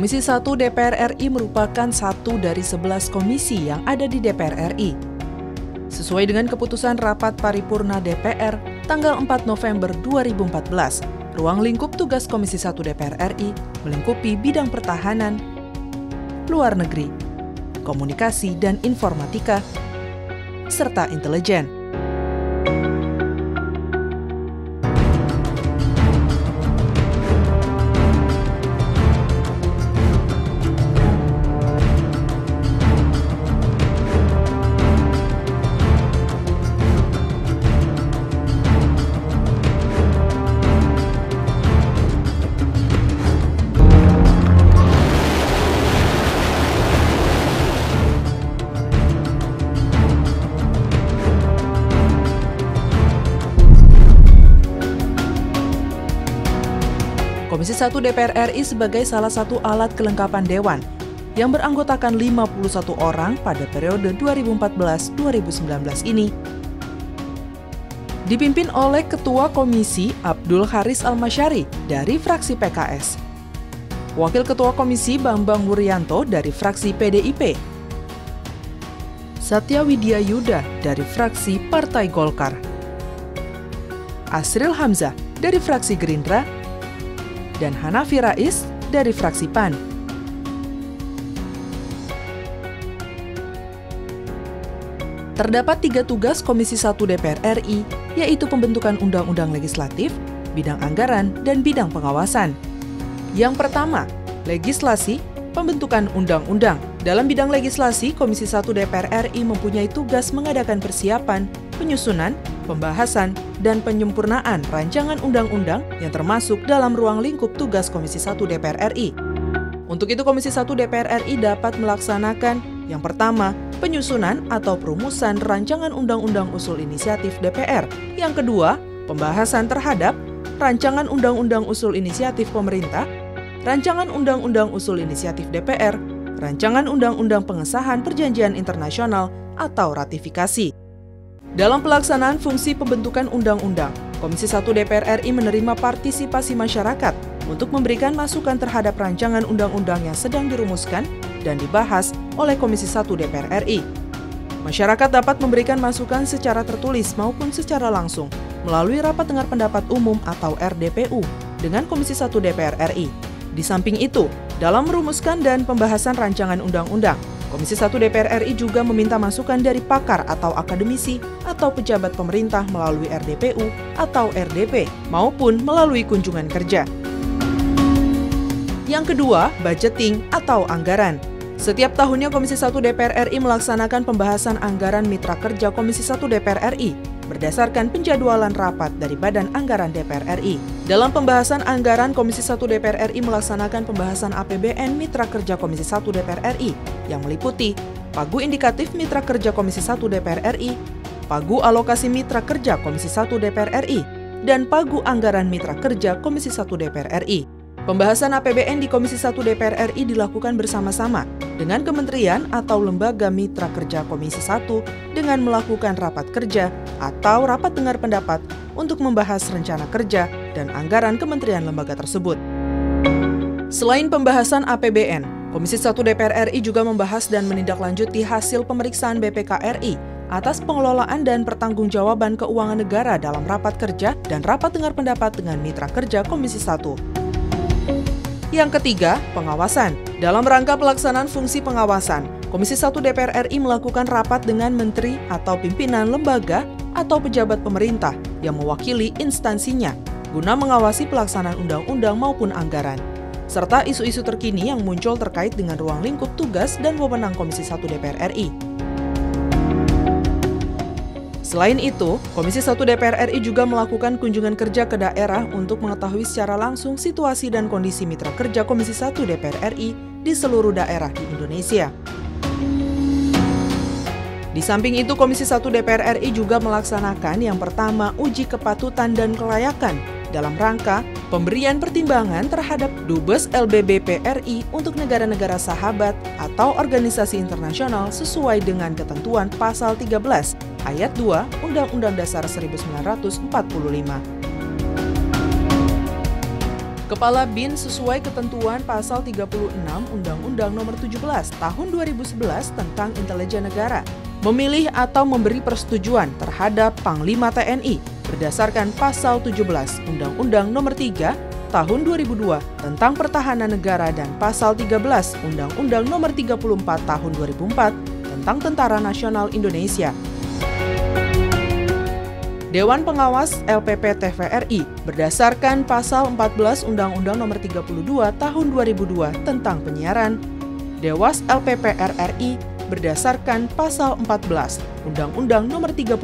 Komisi 1 DPR RI merupakan satu dari 11 komisi yang ada di DPR RI. Sesuai dengan keputusan Rapat Paripurna DPR tanggal 4 November 2014, ruang lingkup tugas Komisi 1 DPR RI melingkupi bidang pertahanan, luar negeri, komunikasi dan informatika, serta intelijen. Komisi 1 DPR RI sebagai salah satu alat kelengkapan Dewan yang beranggotakan 51 orang pada periode 2014-2019 ini dipimpin oleh Ketua Komisi Abdul Haris Almasyari dari fraksi PKS, Wakil Ketua Komisi Bambang Wuryanto dari fraksi PDIP, Satya Widya Yuda dari fraksi Partai Golkar, Asril Hamzah dari fraksi Gerindra, dan Hanafi Rais dari fraksi PAN. Terdapat 3 tugas Komisi 1 DPR RI, yaitu pembentukan undang-undang legislatif, bidang anggaran, dan bidang pengawasan. Yang pertama, legislasi, pembentukan undang-undang. Dalam bidang legislasi, Komisi 1 DPR RI mempunyai tugas mengadakan persiapan, penyusunan, pembahasan, dan penyempurnaan rancangan undang-undang yang termasuk dalam ruang lingkup tugas Komisi 1 DPR RI. Untuk itu, Komisi 1 DPR RI dapat melaksanakan yang pertama, penyusunan atau perumusan rancangan undang-undang usul inisiatif DPR. Yang kedua, pembahasan terhadap rancangan undang-undang usul inisiatif pemerintah, rancangan undang-undang usul inisiatif DPR, rancangan undang-undang pengesahan perjanjian internasional atau ratifikasi. Dalam pelaksanaan fungsi pembentukan undang-undang, Komisi 1 DPR RI menerima partisipasi masyarakat untuk memberikan masukan terhadap rancangan undang-undang yang sedang dirumuskan dan dibahas oleh Komisi 1 DPR RI. Masyarakat dapat memberikan masukan secara tertulis maupun secara langsung melalui Rapat Dengar Pendapat Umum atau RDPU dengan Komisi 1 DPR RI. Di samping itu, dalam merumuskan dan pembahasan rancangan undang-undang, Komisi 1 DPR RI juga meminta masukan dari pakar atau akademisi atau pejabat pemerintah melalui RDPU atau RDP maupun melalui kunjungan kerja. Yang kedua, budgeting atau anggaran. Setiap tahunnya Komisi 1 DPR RI melaksanakan pembahasan anggaran mitra kerja Komisi 1 DPR RI berdasarkan penjadwalan rapat dari Badan Anggaran DPR RI. Dalam pembahasan anggaran, Komisi 1 DPR RI melaksanakan pembahasan APBN Mitra Kerja Komisi 1 DPR RI yang meliputi Pagu Indikatif Mitra Kerja Komisi 1 DPR RI, Pagu Alokasi Mitra Kerja Komisi 1 DPR RI, dan Pagu Anggaran Mitra Kerja Komisi 1 DPR RI. Pembahasan APBN di Komisi 1 DPR RI dilakukan bersama-sama dengan kementerian atau lembaga mitra kerja Komisi 1 dengan melakukan rapat kerja atau rapat dengar pendapat untuk membahas rencana kerja dan anggaran kementerian lembaga tersebut. Selain pembahasan APBN, Komisi 1 DPR RI juga membahas dan menindaklanjuti hasil pemeriksaan BPK RI atas pengelolaan dan pertanggungjawaban keuangan negara dalam rapat kerja dan rapat dengar pendapat dengan mitra kerja Komisi 1. Yang ketiga, pengawasan. Dalam rangka pelaksanaan fungsi pengawasan, Komisi 1 DPR RI melakukan rapat dengan menteri atau pimpinan lembaga atau pejabat pemerintah yang mewakili instansinya guna mengawasi pelaksanaan undang-undang maupun anggaran, serta isu-isu terkini yang muncul terkait dengan ruang lingkup tugas dan wewenang Komisi 1 DPR RI. Selain itu, Komisi 1 DPR RI juga melakukan kunjungan kerja ke daerah untuk mengetahui secara langsung situasi dan kondisi mitra kerja Komisi 1 DPR RI di seluruh daerah di Indonesia. Di samping itu, Komisi 1 DPR RI juga melaksanakan yang pertama uji kepatutan dan kelayakan dalam rangka pemberian pertimbangan terhadap Dubes LBBP RI untuk negara-negara sahabat atau organisasi internasional sesuai dengan ketentuan Pasal 13 Ayat 2 Undang-Undang Dasar 1945. Kepala BIN sesuai ketentuan Pasal 36 Undang-Undang Nomor 17 Tahun 2011 tentang Intelijen Negara, memilih atau memberi persetujuan terhadap Panglima TNI berdasarkan Pasal 17 Undang-Undang Nomor 3 Tahun 2002 tentang Pertahanan Negara dan Pasal 13 Undang-Undang Nomor 34 Tahun 2004 tentang Tentara Nasional Indonesia. Dewan Pengawas LPP TVRI berdasarkan Pasal 14 Undang-Undang Nomor 32 Tahun 2002 tentang Penyiaran. Dewas LPP RRI berdasarkan Pasal 14 Undang-Undang Nomor 32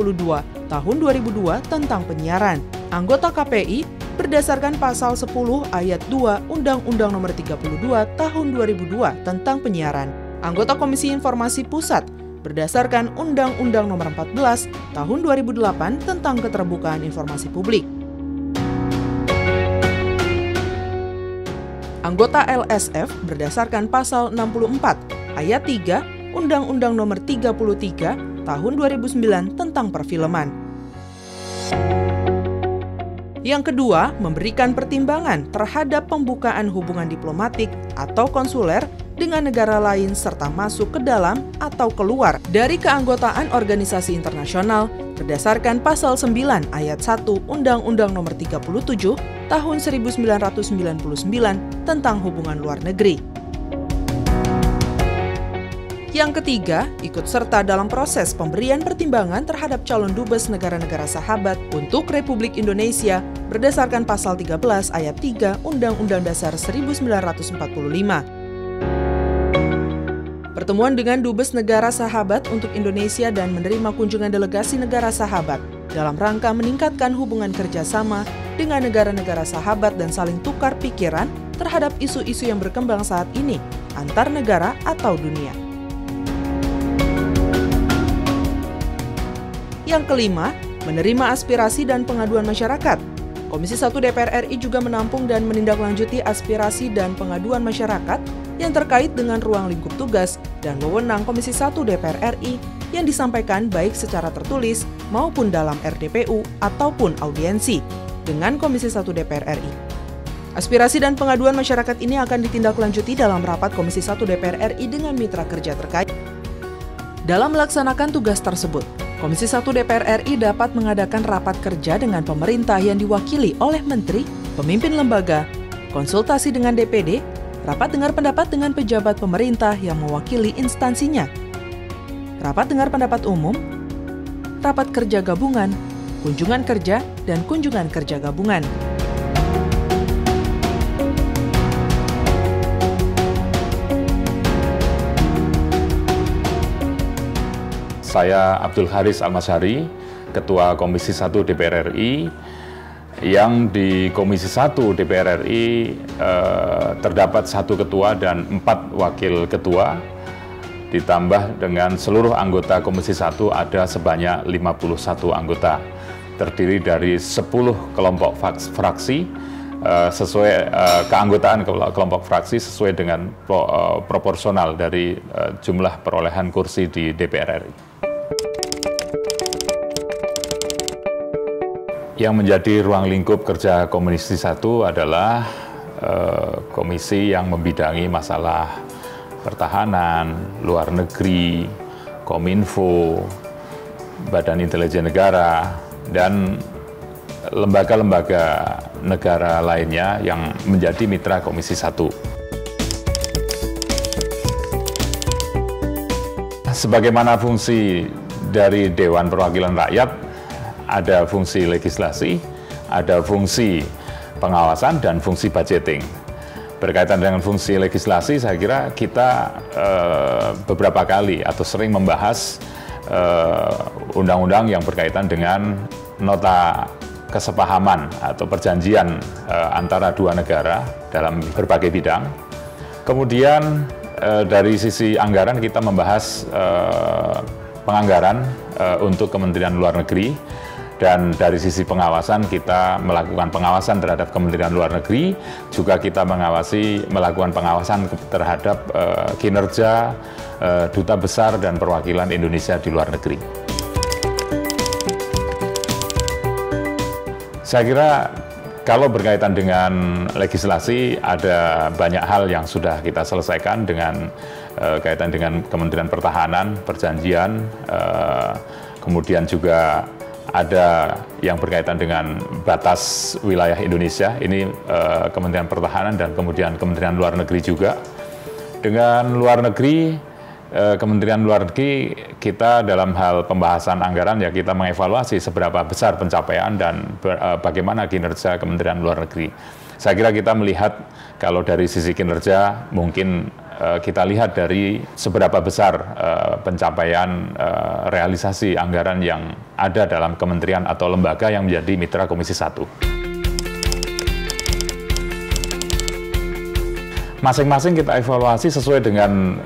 Tahun 2002 tentang Penyiaran. Anggota KPI berdasarkan Pasal 10 Ayat 2 Undang-Undang Nomor 32 Tahun 2002 tentang Penyiaran. Anggota Komisi Informasi Pusat berdasarkan Undang-Undang Nomor 14 Tahun 2008 tentang Keterbukaan Informasi Publik. Anggota LSF berdasarkan Pasal 64 Ayat 3 Undang-Undang Nomor 33 Tahun 2009 tentang Perfilman. Yang kedua, memberikan pertimbangan terhadap pembukaan hubungan diplomatik atau konsuler dengan negara lain serta masuk ke dalam atau keluar dari keanggotaan organisasi internasional berdasarkan Pasal 9 Ayat 1 Undang-Undang Nomor 37 Tahun 1999 tentang Hubungan Luar Negeri. Yang ketiga, ikut serta dalam proses pemberian pertimbangan terhadap calon dubes negara-negara sahabat untuk Republik Indonesia berdasarkan Pasal 13 Ayat 3 Undang-Undang Dasar 1945. Pertemuan dengan dubes negara sahabat untuk Indonesia dan menerima kunjungan delegasi negara sahabat dalam rangka meningkatkan hubungan kerjasama dengan negara-negara sahabat dan saling tukar pikiran terhadap isu-isu yang berkembang saat ini antar negara atau dunia. Yang kelima, menerima aspirasi dan pengaduan masyarakat. Komisi 1 DPR RI juga menampung dan menindaklanjuti aspirasi dan pengaduan masyarakat yang terkait dengan ruang lingkup tugas dan wewenang Komisi 1 DPR RI yang disampaikan baik secara tertulis maupun dalam RDPU ataupun audiensi dengan Komisi 1 DPR RI. Aspirasi dan pengaduan masyarakat ini akan ditindaklanjuti dalam rapat Komisi 1 DPR RI dengan mitra kerja terkait. Dalam melaksanakan tugas tersebut, Komisi 1 DPR RI dapat mengadakan rapat kerja dengan pemerintah yang diwakili oleh menteri, pemimpin lembaga, konsultasi dengan DPD, rapat dengar pendapat dengan pejabat pemerintah yang mewakili instansinya, rapat dengar pendapat umum, rapat kerja gabungan, kunjungan kerja, dan kunjungan kerja gabungan. Saya Abdul Haris Almasyari, Ketua Komisi 1 DPR RI, yang di Komisi 1 DPR RI terdapat 1 ketua dan 4 wakil ketua, ditambah dengan seluruh anggota Komisi 1 ada sebanyak 51 anggota, terdiri dari 10 kelompok fraksi, sesuai keanggotaan kelompok fraksi sesuai dengan proporsional dari jumlah perolehan kursi di DPR RI. Yang menjadi ruang lingkup kerja Komisi 1 adalah komisi yang membidangi masalah pertahanan, luar negeri, Kominfo, Badan Intelijen Negara, dan lembaga-lembaga negara lainnya yang menjadi mitra Komisi 1. Sebagaimana fungsi dari Dewan Perwakilan Rakyat, ada fungsi legislasi, ada fungsi pengawasan, dan fungsi budgeting. Berkaitan dengan fungsi legislasi, saya kira kita beberapa kali atau sering membahas undang-undang yang berkaitan dengan nota kesepahaman atau perjanjian antara dua negara dalam berbagai bidang. Kemudian dari sisi anggaran kita membahas penganggaran untuk Kementerian Luar Negeri, dan dari sisi pengawasan kita melakukan pengawasan terhadap Kementerian Luar Negeri, juga kita melakukan pengawasan terhadap kinerja duta besar dan perwakilan Indonesia di luar negeri. Saya kira kalau berkaitan dengan legislasi, ada banyak hal yang sudah kita selesaikan dengan kaitan dengan Kementerian Pertahanan, perjanjian, kemudian juga ada yang berkaitan dengan batas wilayah Indonesia, ini Kementerian Pertahanan dan kemudian Kementerian Luar Negeri juga. Dengan luar negeri, Kementerian Luar Negeri, kita dalam hal pembahasan anggaran ya kita mengevaluasi seberapa besar pencapaian dan bagaimana kinerja Kementerian Luar Negeri. Saya kira kita melihat kalau dari sisi kinerja mungkin kita lihat dari seberapa besar pencapaian realisasi anggaran yang ada dalam kementerian atau lembaga yang menjadi mitra Komisi 1. Masing-masing kita evaluasi sesuai dengan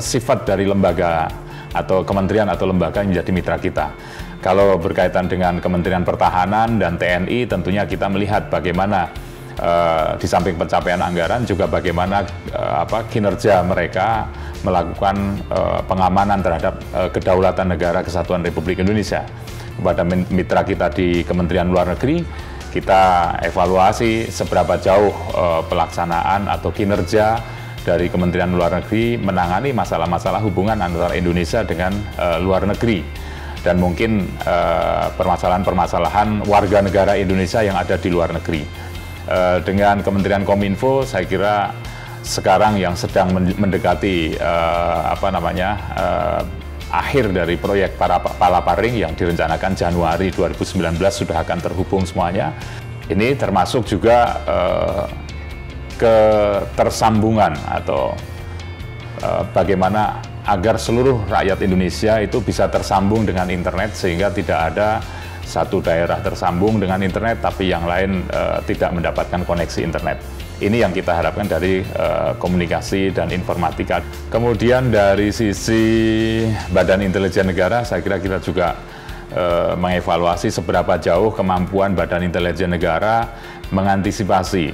sifat dari lembaga atau kementerian atau lembaga yang menjadi mitra kita. Kalau berkaitan dengan Kementerian Pertahanan dan TNI, tentunya kita melihat bagaimana di samping pencapaian anggaran juga bagaimana kinerja mereka melakukan pengamanan terhadap kedaulatan negara kesatuan Republik Indonesia. Kepada mitra kita di Kementerian Luar Negeri, kita evaluasi seberapa jauh pelaksanaan atau kinerja dari Kementerian Luar Negeri menangani masalah-masalah hubungan antara Indonesia dengan luar negeri, dan mungkin permasalahan-permasalahan warga negara Indonesia yang ada di luar negeri. Dengan Kementerian Kominfo, saya kira sekarang yang sedang mendekati akhir dari proyek Palaparing yang direncanakan Januari 2019 sudah akan terhubung semuanya. Ini termasuk juga ketersambungan atau bagaimana agar seluruh rakyat Indonesia itu bisa tersambung dengan internet, sehingga tidak ada satu daerah tersambung dengan internet tapi yang lain tidak mendapatkan koneksi internet. Ini yang kita harapkan dari komunikasi dan informatika. Kemudian dari sisi Badan Intelijen Negara, saya kira kita juga mengevaluasi seberapa jauh kemampuan Badan Intelijen Negara mengantisipasi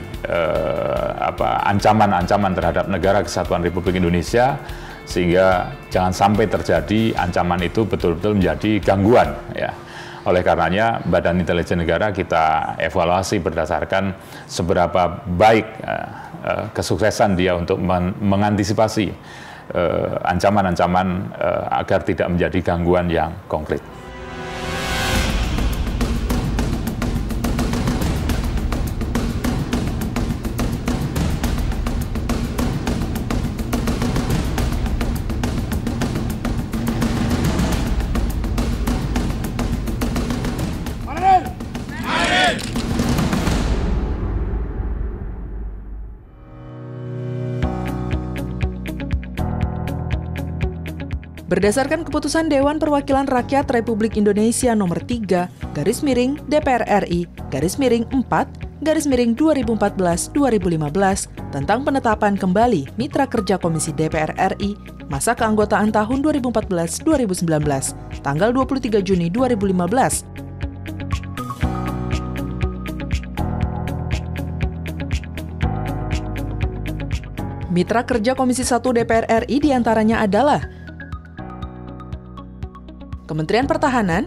ancaman-ancaman terhadap negara kesatuan Republik Indonesia, sehingga jangan sampai terjadi ancaman itu betul-betul menjadi gangguan, ya. Oleh karenanya, Badan Intelijen Negara kita evaluasi berdasarkan seberapa baik kesuksesan dia untuk mengantisipasi ancaman-ancaman agar tidak menjadi gangguan yang konkret. Berdasarkan keputusan Dewan Perwakilan Rakyat Republik Indonesia Nomor 3/DPR RI /4/2014-2015 tentang penetapan kembali mitra kerja Komisi DPR RI masa keanggotaan tahun 2014-2019, tanggal 23 Juni 2015. Mitra kerja Komisi 1 DPR RI diantaranya adalah Kementerian Pertahanan,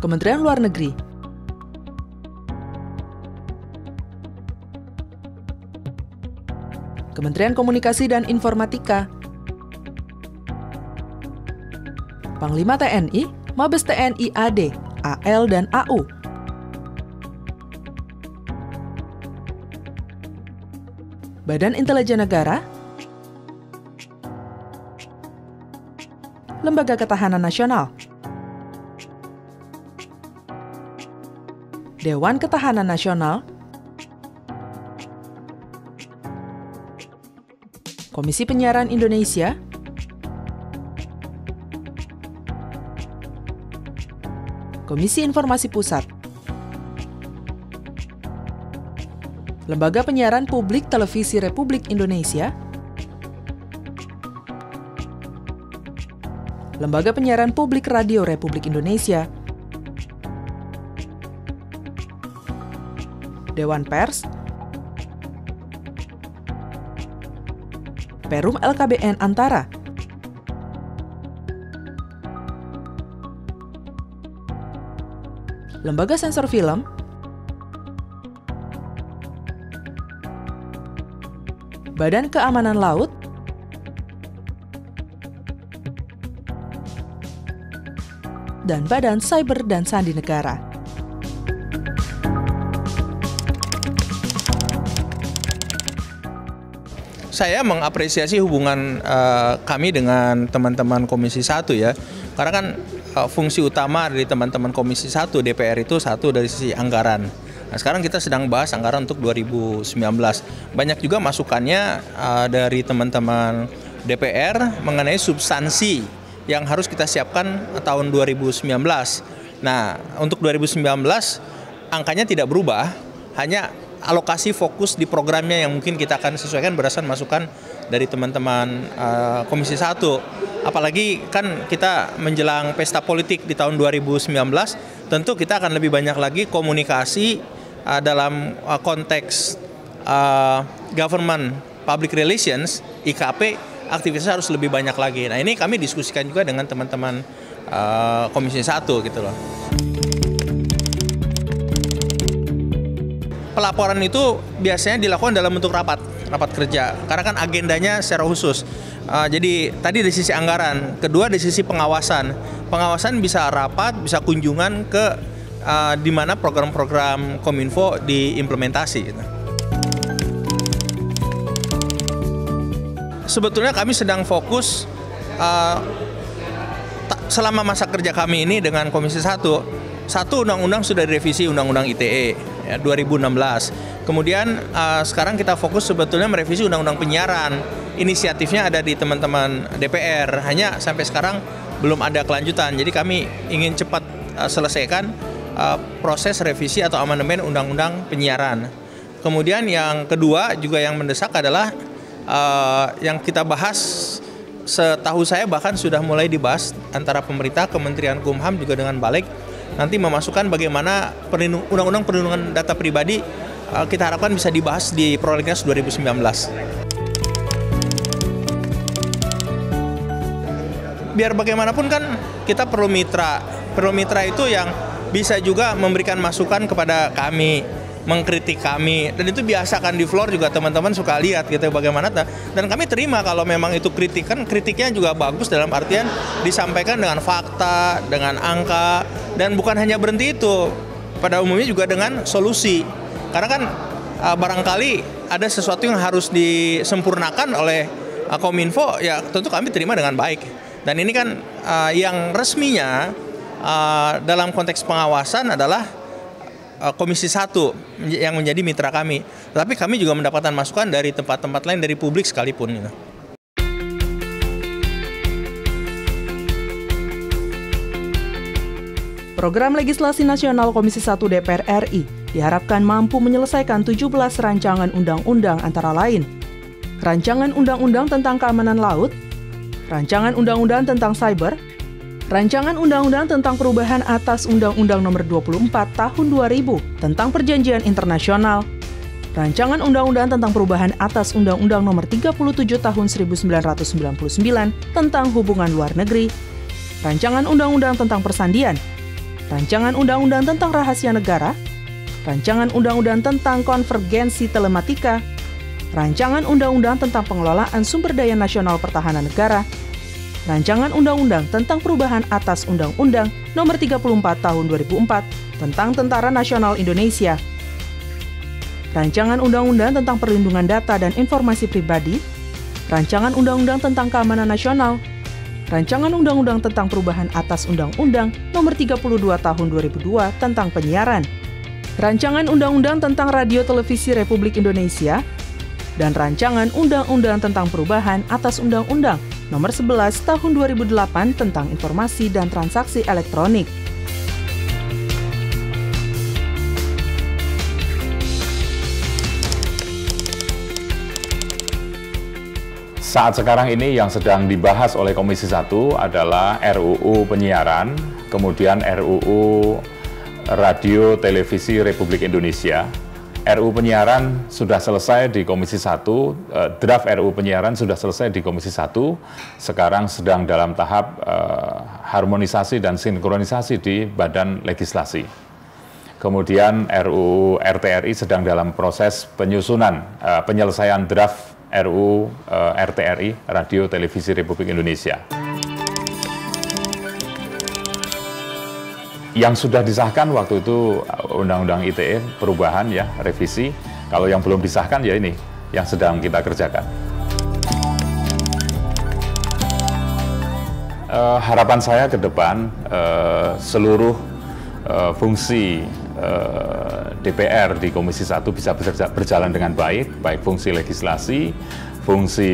Kementerian Luar Negeri, Kementerian Komunikasi dan Informatika, Panglima TNI, Mabes TNI AD, AL, dan AU. Badan Intelijen Negara, Lembaga Ketahanan Nasional, Dewan Ketahanan Nasional, Komisi Penyiaran Indonesia, Komisi Informasi Pusat, Lembaga Penyiaran Publik Televisi Republik Indonesia, Lembaga Penyiaran Publik Radio Republik Indonesia, Dewan Pers, Perum LKBN Antara, Lembaga Sensor Film, Badan Keamanan Laut, dan Badan Cyber dan Sandi Negara. Saya mengapresiasi hubungan kami dengan teman-teman Komisi 1 ya. Karena kan fungsi utama dari teman-teman Komisi 1 DPR itu satu dari sisi anggaran. Nah, sekarang kita sedang bahas anggaran untuk 2019. Banyak juga masukannya dari teman-teman DPR mengenai substansi yang harus kita siapkan tahun 2019. Nah, untuk 2019 angkanya tidak berubah, hanya alokasi fokus di programnya yang mungkin kita akan sesuaikan berdasarkan masukan dari teman-teman Komisi 1. Apalagi kan kita menjelang pesta politik di tahun 2019, tentu kita akan lebih banyak lagi komunikasi dalam konteks government public relations, IKP, aktivitas harus lebih banyak lagi. Nah, ini kami diskusikan juga dengan teman-teman Komisi 1 gitu loh. Pelaporan itu biasanya dilakukan dalam bentuk rapat kerja, karena kan agendanya secara khusus. Jadi tadi dari sisi anggaran, kedua dari sisi pengawasan. Pengawasan bisa rapat, bisa kunjungan ke di mana program-program Kominfo diimplementasi. Gitu. Sebetulnya kami sedang fokus selama masa kerja kami ini dengan Komisi 1 undang-undang sudah direvisi, Undang-Undang ITE ya, 2016. Kemudian sekarang kita fokus sebetulnya merevisi Undang-Undang Penyiaran. Inisiatifnya ada di teman-teman DPR, hanya sampai sekarang belum ada kelanjutan. Jadi kami ingin cepat selesaikan proses revisi atau amandemen Undang-Undang Penyiaran. Kemudian yang kedua juga yang mendesak adalah yang kita bahas, setahu saya bahkan sudah mulai dibahas antara pemerintah, Kementerian Kumham juga dengan Balik, nanti memasukkan bagaimana Undang-Undang Perlindungan Data Pribadi kita harapkan bisa dibahas di Prolegnas 2019. Biar bagaimanapun kan kita perlu mitra. Perlu mitra itu yang bisa juga memberikan masukan kepada kami, mengkritik kami, dan itu biasa kan di floor juga teman-teman suka lihat gitu bagaimana. Dan kami terima kalau memang itu kritik, kan kritiknya juga bagus dalam artian disampaikan dengan fakta, dengan angka, dan bukan hanya berhenti itu, pada umumnya juga dengan solusi. Karena kan barangkali ada sesuatu yang harus disempurnakan oleh Kominfo, ya tentu kami terima dengan baik. Dan ini kan yang resminya dalam konteks pengawasan adalah Komisi 1 yang menjadi mitra kami. Tetapi kami juga mendapatkan masukan dari tempat-tempat lain, dari publik sekalipun. Program Legislasi Nasional Komisi 1 DPR RI diharapkan mampu menyelesaikan 17 rancangan undang-undang antara lain. Rancangan Undang-Undang tentang Keamanan Laut, Rancangan Undang-Undang tentang Cyber, Rancangan Undang-Undang tentang Perubahan atas Undang-Undang Nomor 24 Tahun 2000 tentang Perjanjian Internasional, Rancangan Undang-Undang tentang Perubahan atas Undang-Undang Nomor 37 Tahun 1999 tentang Hubungan Luar Negeri, Rancangan Undang-Undang tentang Persandian, Rancangan Undang-Undang tentang Rahasia Negara, Rancangan Undang-Undang tentang Konvergensi Telematika, Rancangan Undang-Undang tentang Pengelolaan Sumber Daya Nasional Pertahanan Negara, Rancangan Undang-Undang tentang Perubahan atas Undang-Undang Nomor 34 Tahun 2004 tentang Tentara Nasional Indonesia, Rancangan Undang-Undang tentang Perlindungan Data dan Informasi Pribadi, Rancangan Undang-Undang tentang Keamanan Nasional, Rancangan Undang-Undang tentang Perubahan atas Undang-Undang Nomor 32 Tahun 2002 tentang Penyiaran, Rancangan Undang-Undang tentang Radio Televisi Republik Indonesia, dan Rancangan Undang-Undang tentang Perubahan atas Undang-Undang Nomor 11 Tahun 2008 tentang Informasi dan Transaksi Elektronik. Saat sekarang ini yang sedang dibahas oleh Komisi 1 adalah RUU Penyiaran, kemudian RUU Radio Televisi Republik Indonesia. RUU Penyiaran sudah selesai di Komisi 1, draft RUU Penyiaran sudah selesai di Komisi 1, sekarang sedang dalam tahap harmonisasi dan sinkronisasi di Badan Legislasi. Kemudian RUU RTRI sedang dalam proses penyusunan, penyelesaian draft RUU RTRI, Radio Televisi Republik Indonesia. Yang sudah disahkan waktu itu Undang-Undang ITE perubahan ya, revisi. Kalau yang belum disahkan ya ini yang sedang kita kerjakan. Harapan saya ke depan seluruh fungsi DPR di Komisi 1 bisa berjalan dengan baik, baik fungsi legislasi, fungsi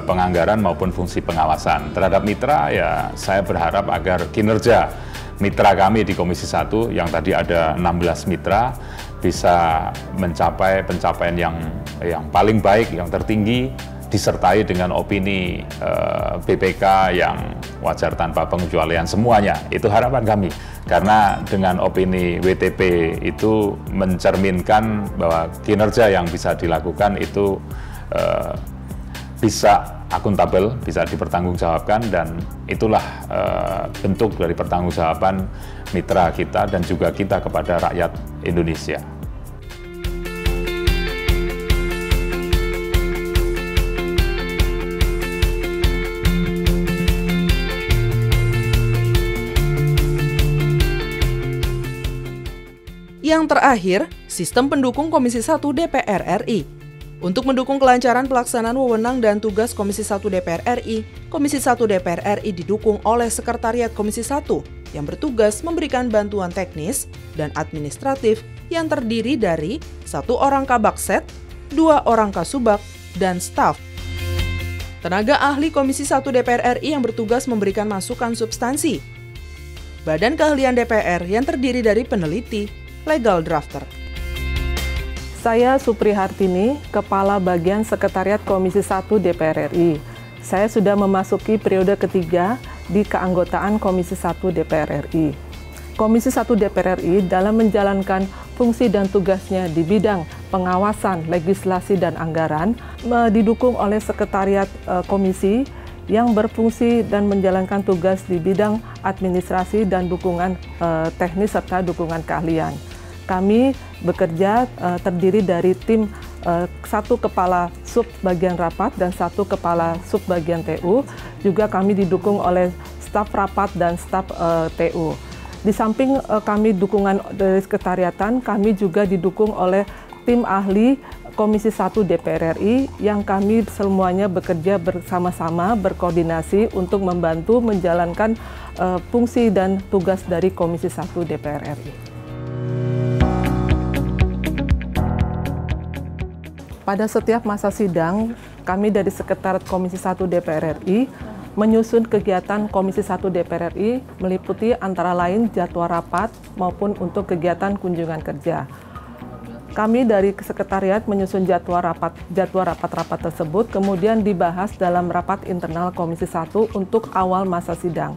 penganggaran maupun fungsi pengawasan. Terhadap mitra ya saya berharap agar kinerja mitra kami di Komisi 1 yang tadi ada 16 mitra bisa mencapai pencapaian yang paling baik, yang tertinggi, disertai dengan opini BPK yang wajar tanpa pengecualian semuanya. Itu harapan kami. Karena dengan opini WTP itu mencerminkan bahwa kinerja yang bisa dilakukan itu bisa akuntabel, bisa dipertanggungjawabkan, dan itulah bentuk dari pertanggungjawaban mitra kita dan juga kita kepada rakyat Indonesia. Yang terakhir, sistem pendukung Komisi 1 DPR RI. Untuk mendukung kelancaran pelaksanaan wewenang dan tugas Komisi 1 DPR RI, Komisi 1 DPR RI didukung oleh Sekretariat Komisi 1 yang bertugas memberikan bantuan teknis dan administratif yang terdiri dari 1 orang Kabakset, 2 orang Kasubag, dan staf. Tenaga ahli Komisi 1 DPR RI yang bertugas memberikan masukan substansi. Badan Keahlian DPR yang terdiri dari peneliti, legal drafter. Saya Supri Hartini, Kepala Bagian Sekretariat Komisi 1 DPR RI. Saya sudah memasuki periode ketiga di keanggotaan Komisi 1 DPR RI. Komisi 1 DPR RI dalam menjalankan fungsi dan tugasnya di bidang pengawasan, legislasi, dan anggaran didukung oleh Sekretariat Komisi yang berfungsi dan menjalankan tugas di bidang administrasi dan dukungan teknis serta dukungan keahlian. Kami bekerja terdiri dari tim 1 kepala sub bagian rapat dan 1 kepala sub bagian TU. Juga kami didukung oleh staf rapat dan staf TU. Di samping kami dukungan dari sekretariatan, kami juga didukung oleh tim ahli Komisi 1 DPR RI yang kami semuanya bekerja bersama-sama, berkoordinasi untuk membantu menjalankan fungsi dan tugas dari Komisi 1 DPR RI. Pada setiap masa sidang, kami dari Sekretariat Komisi 1 DPR RI menyusun kegiatan Komisi 1 DPR RI meliputi antara lain jadwal rapat maupun untuk kegiatan kunjungan kerja. Kami dari Sekretariat menyusun jadwal rapat-rapat tersebut kemudian dibahas dalam rapat internal Komisi 1 untuk awal masa sidang.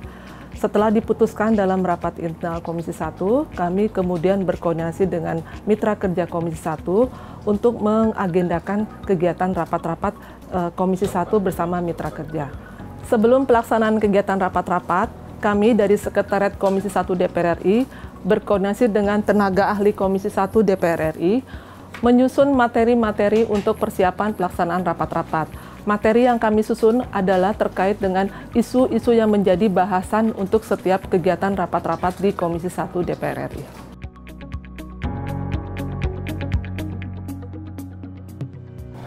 Setelah diputuskan dalam rapat internal Komisi 1, kami kemudian berkoordinasi dengan mitra kerja Komisi 1 untuk mengagendakan kegiatan rapat-rapat Komisi 1 bersama mitra kerja. Sebelum pelaksanaan kegiatan rapat-rapat, kami dari Sekretariat Komisi 1 DPR RI berkoordinasi dengan tenaga ahli Komisi 1 DPR RI menyusun materi-materi untuk persiapan pelaksanaan rapat-rapat. Materi yang kami susun adalah terkait dengan isu-isu yang menjadi bahasan untuk setiap kegiatan rapat-rapat di Komisi 1 DPR RI.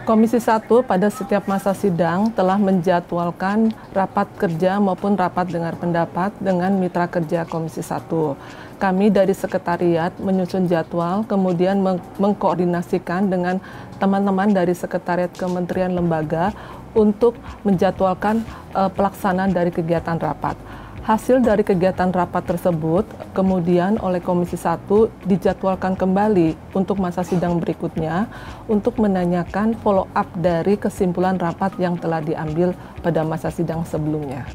Komisi 1 pada setiap masa sidang telah menjadwalkan rapat kerja maupun rapat dengar pendapat dengan mitra kerja Komisi 1. Kami dari sekretariat menyusun jadwal, kemudian mengkoordinasikan dengan teman-teman dari sekretariat kementerian lembaga untuk menjadwalkan pelaksanaan dari kegiatan rapat. Hasil dari kegiatan rapat tersebut kemudian oleh Komisi 1 dijadwalkan kembali untuk masa sidang berikutnya untuk menanyakan follow up dari kesimpulan rapat yang telah diambil pada masa sidang sebelumnya.